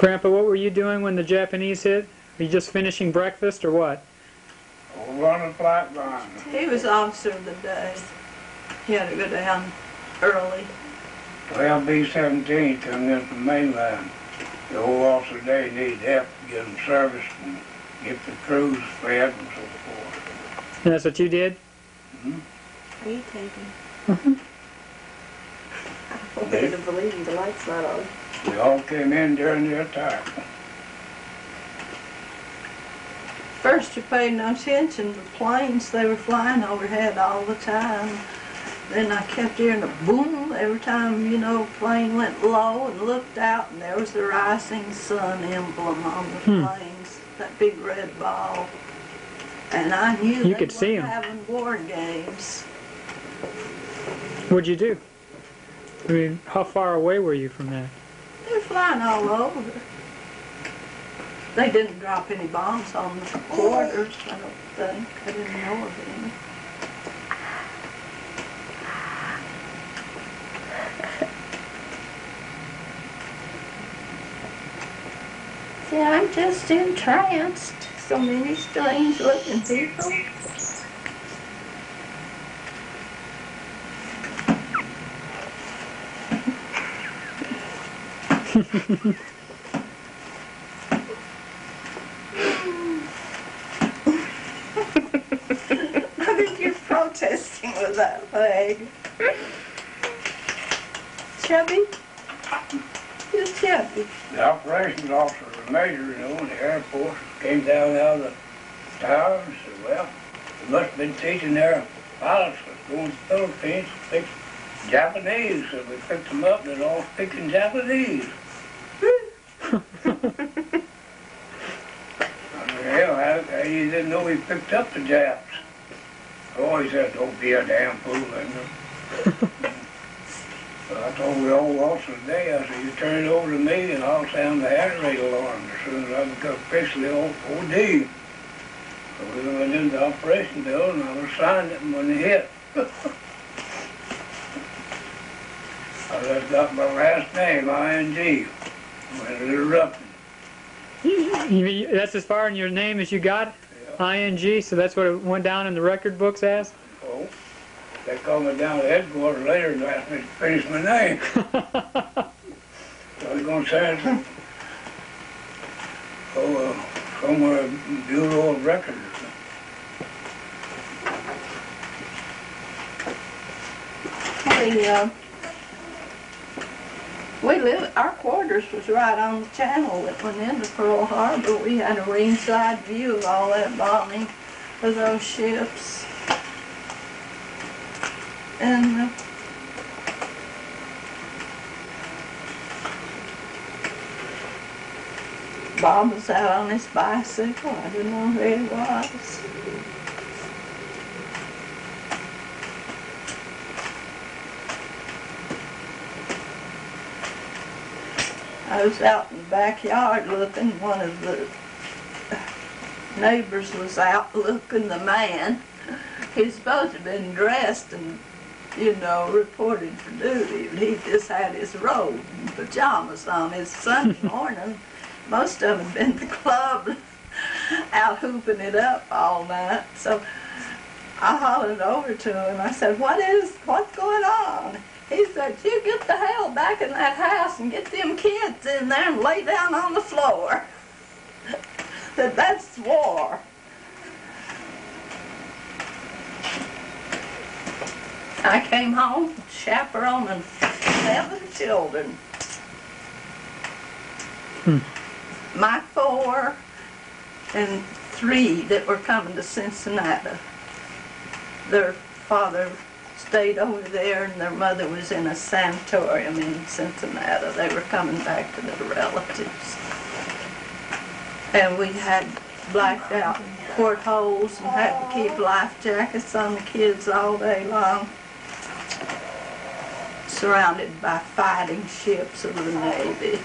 Grandpa, what were you doing when the Japanese hit? Were you just finishing breakfast or what? Running flight line. He was officer of the day. He had to go down early. Well, B-17 coming in from mainland. The old officer day needed help to get them serviced and get the crews fed and so forth. And that's what you did? Are you taking? I don't think I can believe you. The light's not on. They all came in during the attack. First, you paid no attention to the planes. They were flying overhead all the time. Then I kept hearing a boom every time, you know, plane went low and looked out, and there was the rising sun emblem on the planes, that big red ball. And I knew you they could see were them. having war games. What'd you do? I mean, how far away were you from that? They were flying all over. They didn't drop any bombs on the quarters, I don't think. I didn't know of any. See, I'm just entranced. So many strange looking people. I think you're protesting with that leg. Chubby? You're chubby. The operations officer, the major, you know, in the Air Force, came down out of the tower and said, well, they must have been teaching their pilots going to the Philippines to fix Japanese. So we picked them up and they're all speaking Japanese. Hell, how you didn't know he picked up the Japs? Oh, he said, don't be a damn fool, Linda. So I told the old officer today, I said, you turn it over to me and I'll sound the air raid alarm as soon as I become officially OD. So we went into the operation building and I was signing it when it hit. I just got my last name, ING, when it erupted. That's as far in your name as you got? Yeah. ING, so that's what it went down in the record books as? Oh, they called me down to headquarters later and asked me to finish my name. So I was going to say it somewhere Bureau of Records. Our quarters was right on the channel that went into Pearl Harbor. We had a ringside view of all that bombing of those ships. And Bob was out on his bicycle. I didn't know who he was. I was out in the backyard looking. One of the neighbors was out looking. The man, he's supposed to have been dressed and, you know, reported for duty. He just had his robe and pajamas on. His Sunday morning, most of them had been at the club out hooping it up all night. So I hollered over to him. I said, what's going on? He said, you get the hell back in that house and get them kids in there and lay down on the floor. Said, that's war. I came home chaperoning 7 children. My 4 and 3 that were coming to Cincinnati. Their father stayed over there and their mother was in a sanatorium in Cincinnati. They were coming back to their relatives. And we had blacked out portholes and had to keep life jackets on the kids all day long. Surrounded by fighting ships of the Navy.